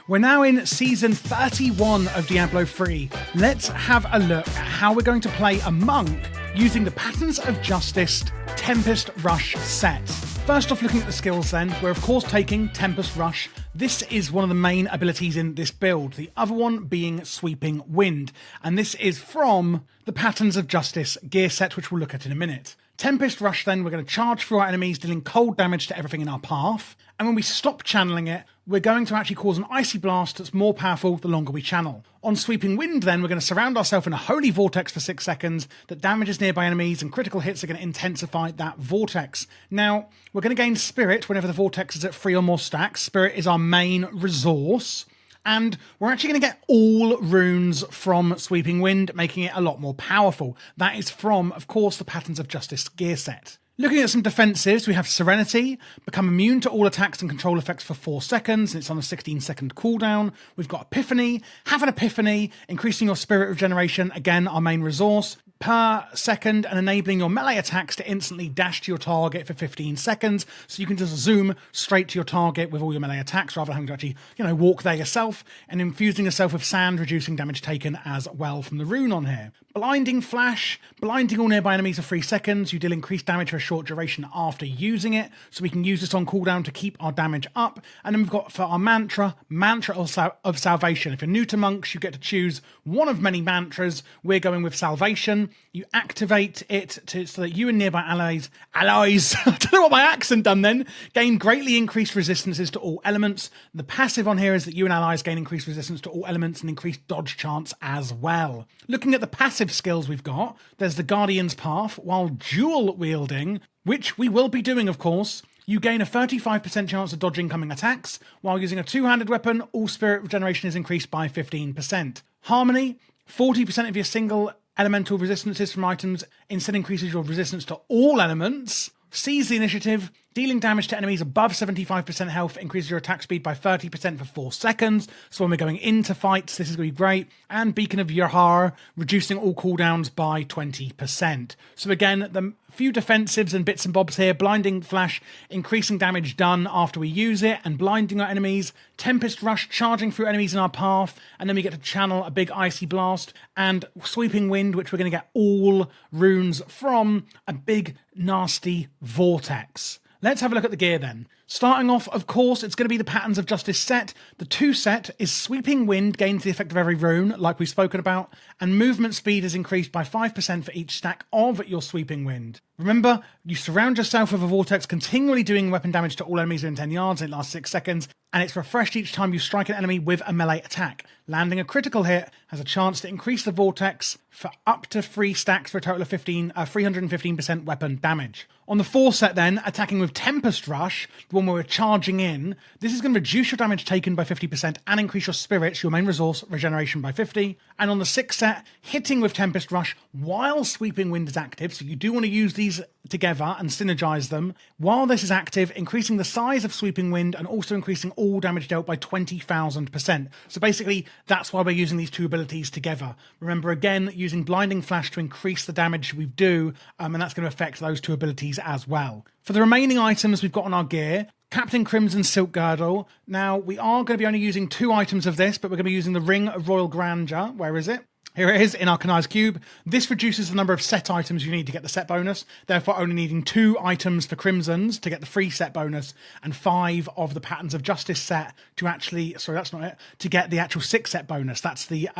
We're now in Season 31 of Diablo 3. Let's have a look at how we're going to play a monk using the Patterns of Justice Tempest Rush set. First off, looking at the skills then, we're of course taking Tempest Rush. This is one of the main abilities in this build, the other one being Sweeping Wind, and this is from the Patterns of Justice gear set, which we'll look at in a minute. Tempest Rush then, we're going to charge through our enemies, dealing cold damage to everything in our path, and when we stop channeling it, we're going to actually cause an icy blast that's more powerful the longer we channel. On Sweeping Wind then, we're going to surround ourselves in a holy vortex for 6 seconds that damages nearby enemies, and critical hits are going to intensify that vortex. Now, we're going to gain Spirit whenever the vortex is at 3 or more stacks. Spirit is our main resource. And we're actually going to get all runes from Sweeping Wind, making it a lot more powerful. That is from, of course, the Patterns of Justice gear set. Looking at some defensives, we have Serenity, become immune to all attacks and control effects for 4 seconds, and it's on a 16-second cooldown. We've got Epiphany, have an Epiphany, increasing your spirit regeneration, again, our main resource, per second, and enabling your melee attacks to instantly dash to your target for 15 seconds, so you can just zoom straight to your target with all your melee attacks, rather than having to actually, walk there yourself, and infusing yourself with sand, reducing damage taken as well from the rune on here. Blinding Flash, blinding all nearby enemies for 3 seconds, you deal increased damage for a short duration after using it, so we can use this on cooldown to keep our damage up. And then we've got for our Mantra of Salvation. If you're new to monks, you get to choose one of many mantras. We're going with Salvation. You activate it so that you and nearby allies, I don't know what my accent done then, gain greatly increased resistances to all elements. The passive on here is that you and allies gain increased resistance to all elements and increased dodge chance as well. Looking at the passive skills we've got, there's the Guardian's Path. While dual wielding, which we will be doing of course, you gain a 35% chance of dodge incoming attacks. While using a two-handed weapon, all spirit regeneration is increased by 15%. Harmony, 40% of your single elemental resistances from items instead increases your resistance to all elements. Seize the Initiative, dealing damage to enemies above 75% health increases your attack speed by 30% for 4 seconds. So when we're going into fights, this is going to be great. And Beacon of Yahar, reducing all cooldowns by 20%. So again, the few defensives and bits and bobs here. Blinding Flash, increasing damage done after we use it and blinding our enemies. Tempest Rush, charging through enemies in our path. And then we get to channel a big icy blast. And Sweeping Wind, which we're going to get all runes from a big nasty vortex. Let's have a look at the gear then. Starting off, of course, it's going to be the Patterns of Justice set. The 2 set is Sweeping Wind, gains the effect of every rune, like we've spoken about, and movement speed is increased by 5% for each stack of your Sweeping Wind. Remember, you surround yourself with a vortex, continually doing weapon damage to all enemies within 10 yards, and it lasts 6 seconds, and it's refreshed each time you strike an enemy with a melee attack. Landing a critical hit has a chance to increase the vortex for up to 3 stacks for a total of 315% weapon damage. On the 4 set then, attacking with Tempest Rush, the one where we're charging in, this is going to reduce your damage taken by 50% and increase your spirits, your main resource, regeneration by 50. And on the 6 set, hitting with Tempest Rush while Sweeping Wind is active, so you do want to use these together and synergize them. While this is active, increasing the size of Sweeping Wind and also increasing all damage dealt by 20,000%. So basically, that's why we're using these 2 abilities together. Remember again, using Blinding Flash to increase the damage we do, and that's going to affect those 2 abilities as well. For the remaining items we've got on our gear, Captain Crimson's Silk Girdle. Now, we are going to be only using 2 items of this, but we're going to be using the Ring of Royal Grandeur. Where is it? Here it is in our Kanai's Cube. This reduces the number of set items you need to get the set bonus, therefore only needing 2 items for Crimsons to get the free set bonus, and 5 of the Patterns of Justice set to actually, sorry, that's not it, to get the actual 6 set bonus. That's the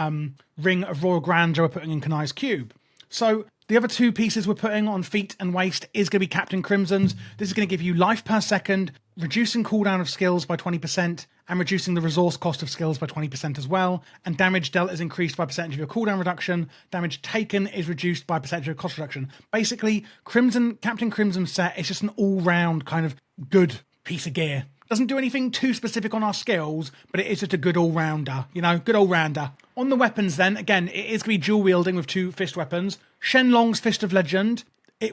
Ring of Royal Grandeur we're putting in Kanai's Cube. So the other 2 pieces we're putting on feet and waist is going to be Captain Crimson's. This is going to give you life per second, reducing cooldown of skills by 20%, and reducing the resource cost of skills by 20% as well. And damage dealt is increased by a percentage of your cooldown reduction. Damage taken is reduced by a percentage of cost reduction. Basically, Captain Crimson's set is just an all-round kind of good piece of gear. Doesn't do anything too specific on our skills, but it is just a good all-rounder, good all-rounder. On the weapons then, again, it is going to be dual wielding with 2 fist weapons. Shenlong's Fist of Legend,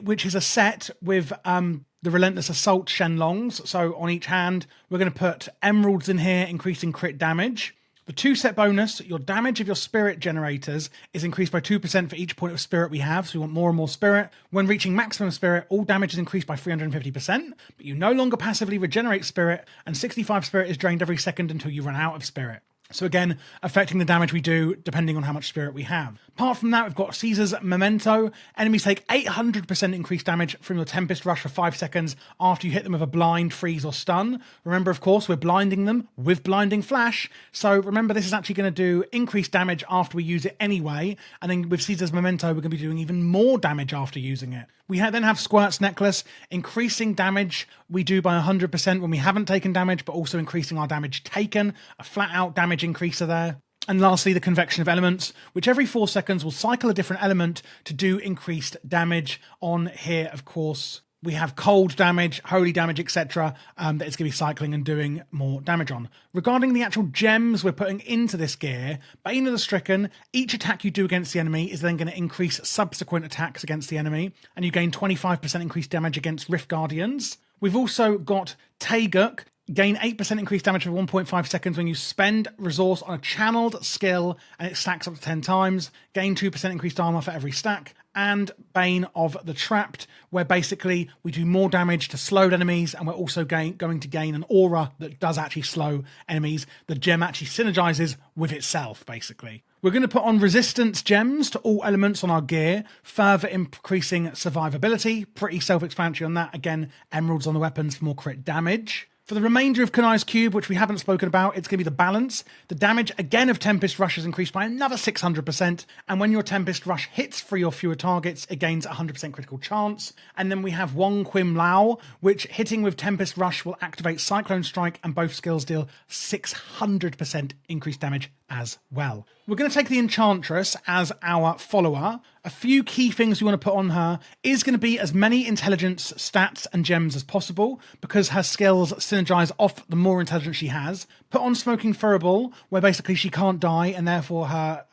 which is a set with the Relentless Assault Shenlongs. So on each hand, we're going to put emeralds in here, increasing crit damage. The 2 set bonus, your damage of your spirit generators is increased by 2% for each point of spirit we have, so we want more and more spirit. When reaching maximum spirit, all damage is increased by 350%, but you no longer passively regenerate spirit, and 65 spirit is drained every second until you run out of spirit. So again, affecting the damage we do depending on how much spirit we have. Apart from that, we've got Caesar's Memento. Enemies take 800% increased damage from your Tempest Rush for 5 seconds after you hit them with a blind, freeze, or stun. Remember, of course, we're blinding them with Blinding Flash. So remember, this is actually going to do increased damage after we use it anyway. And then with Caesar's Memento, we're going to be doing even more damage after using it. We then have Squirt's Necklace, increasing damage we do by 100% when we haven't taken damage, but also increasing our damage taken, a flat-out damage increaser there. And lastly, the Convection of Elements, which every 4 seconds will cycle a different element to do increased damage. On here, of course, we have cold damage, holy damage, etc. That it's going to be cycling and doing more damage on. Regarding the actual gems we're putting into this gear, Bane of the Stricken, each attack you do against the enemy is then going to increase subsequent attacks against the enemy, and you gain 25% increased damage against Rift Guardians. We've also got Taeguk, gain 8% increased damage for 1.5 seconds when you spend resource on a channeled skill and it stacks up to 10 times. Gain 2% increased armor for every stack. And Bane of the Trapped, where basically we do more damage to slowed enemies, and we're also going to gain an aura that does actually slow enemies. The gem actually synergises with itself, basically. We're going to put on resistance gems to all elements on our gear, further increasing survivability. Pretty self-explanatory on that. Again, emeralds on the weapons for more crit damage. For the remainder of Kunai's Cube, which we haven't spoken about, it's going to be the balance. The damage, again, of Tempest Rush is increased by another 600%, and when your Tempest Rush hits 3 or fewer targets, it gains 100% critical chance. And then we have Wong Quim Lao, which hitting with Tempest Rush will activate Cyclone Strike, and both skills deal 600% increased damage as well. We're going to take the Enchantress as our follower. A few key things we want to put on her is going to be as many intelligence stats and gems as possible, because her skills synergize off the more intelligence she has. Put on Smoking Furball, where basically she can't die and therefore her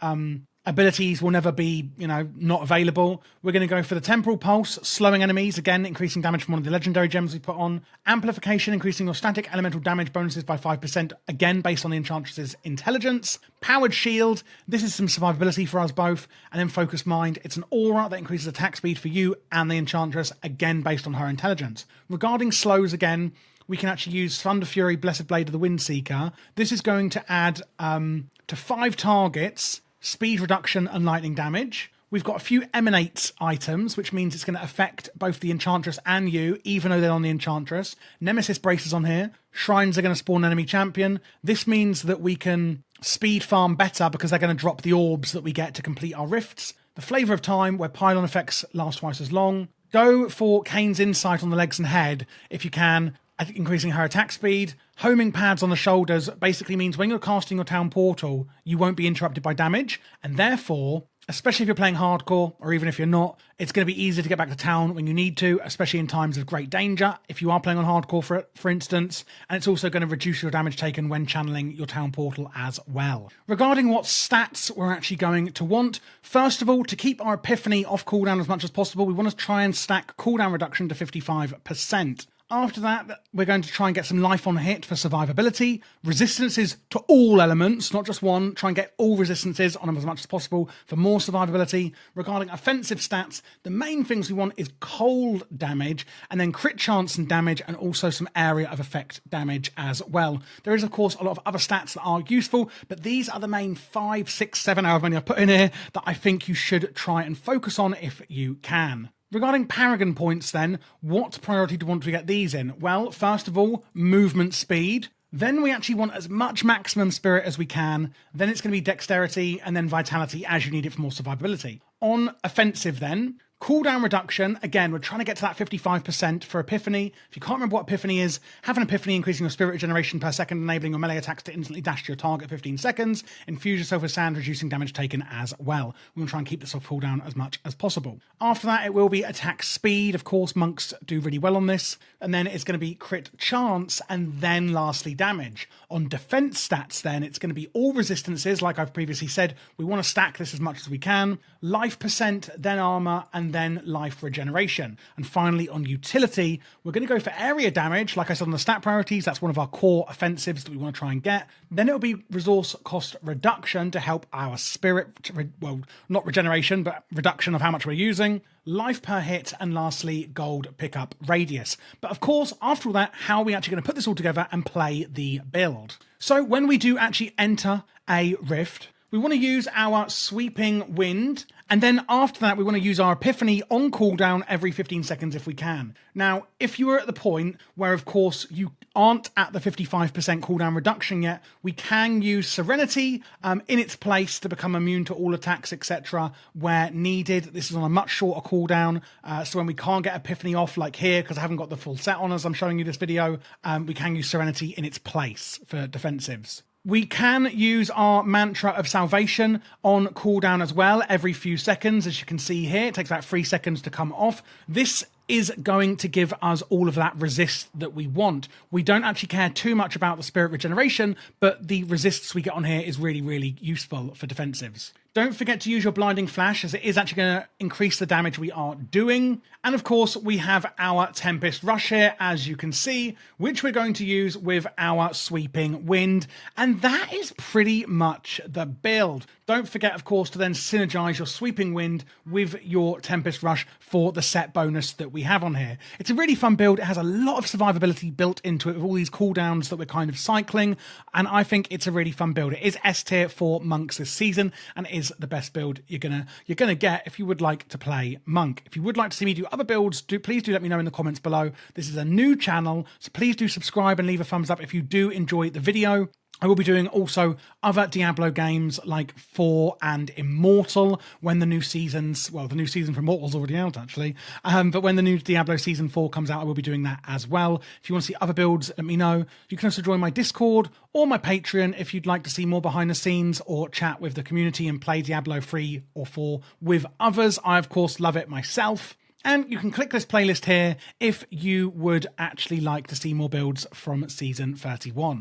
abilities will never be, not available. We're going to go for the Temporal Pulse, slowing enemies, again, increasing damage from one of the legendary gems we put on. Amplification, increasing your static elemental damage bonuses by 5%, again, based on the Enchantress's intelligence. Powered Shield, this is some survivability for us both. And then Focused Mind, it's an aura that increases attack speed for you and the Enchantress, again, based on her intelligence. Regarding slows, again, we can actually use Thunder Fury, Blessed Blade of the Windseeker. This is going to add to 5 targets, speed reduction and lightning damage. We've got a few Emanates items, which means it's going to affect both the Enchantress and you, even though they're on the Enchantress. Nemesis Braces on here. Shrines are going to spawn enemy champion. This means that we can speed farm better because they're going to drop the orbs that we get to complete our rifts. The Flavour of Time, where pylon effects last twice as long. Go for Kane's Insight on the legs and head, if you can, increasing her attack speed. Homing pads on the shoulders basically means when you're casting your town portal, you won't be interrupted by damage, and therefore, especially if you're playing hardcore, or even if you're not, it's going to be easier to get back to town when you need to, especially in times of great danger, if you are playing on hardcore, for instance, and it's also going to reduce your damage taken when channeling your town portal as well. Regarding what stats we're actually going to want, first of all, to keep our Epiphany off cooldown as much as possible, we want to try and stack cooldown reduction to 55%. After that, we're going to try and get some life on hit for survivability, resistances to all elements, not just one, try and get all resistances on them as much as possible for more survivability. Regarding offensive stats, the main things we want is cold damage, and then crit chance and damage, and also some area of effect damage as well. There is, of course, a lot of other stats that are useful, but these are the main 5, 6, 7, however many I've put in here, that I think you should try and focus on if you can. Regarding Paragon points then, what priority do we want to get these in? Well, first of all, movement speed. Then we actually want as much maximum spirit as we can. Then it's going to be dexterity and then vitality as you need it for more survivability. On offensive then, cooldown reduction, again, we're trying to get to that 55% for Epiphany. If you can't remember what Epiphany is, have an Epiphany increasing your spirit regeneration per second, enabling your melee attacks to instantly dash to your target 15 seconds. Infuse yourself with sand, reducing damage taken as well. We will try and keep this off cooldown as much as possible. After that, it will be attack speed. Of course, monks do really well on this. And then it's going to be crit chance, and then lastly, damage. On defense stats then, it's going to be all resistances, like I've previously said. We want to stack this as much as we can. Life percent, then armor, and and then life regeneration. And finally, on utility, we're going to go for area damage. Like I said on the stat priorities, that's one of our core offensives that we want to try and get. Then it'll be resource cost reduction to help our spirit, well, not regeneration, but reduction of how much we're using, life per hit, and lastly, gold pickup radius. But of course, after all that, how are we actually going to put this all together and play the build? So when we do actually enter a rift, we want to use our sweeping wind, and then after that we want to use our epiphany on cooldown every 15 seconds if we can. Now, if you are at the point where of course you aren't at the 55% cooldown reduction yet, we can use serenity in its place to become immune to all attacks, etc. where needed. This is on a much shorter cooldown, so when we can't get epiphany off like here, because I haven't got the full set on as I'm showing you this video, we can use serenity in its place for defensives. We can use our mantra of salvation on cooldown as well every few seconds. As you can see here, it takes about 3 seconds to come off. This is going to give us all of that resist that we want. We don't actually care too much about the spirit regeneration, but the resists we get on here is really, really useful for defensives. Don't forget to use your blinding flash, as it is actually going to increase the damage we are doing. And of course, we have our Tempest Rush here, as you can see, which we're going to use with our sweeping wind. And that is pretty much the build. Don't forget, of course, to then synergize your sweeping wind with your Tempest Rush for the set bonus that we have on here. It's a really fun build. It has a lot of survivability built into it with all these cooldowns that we're kind of cycling. And I think it's a really fun build. It is S tier for monks this season, and it is the best build you're gonna get if you would like to play monk. If you would like to see me do other builds, please do let me know in the comments below. This is a new channel, so please do subscribe and leave a thumbs up if you do enjoy the video. I will be doing also other Diablo games like 4 and Immortal when the new seasons, well, the new season for Immortal's already out actually, but when the new Diablo Season 4 comes out, I will be doing that as well. If you want to see other builds, let me know. You can also join my Discord or my Patreon if you'd like to see more behind the scenes or chat with the community and play Diablo 3 or 4 with others. I, of course, love it myself. And you can click this playlist here if you would actually like to see more builds from Season 31.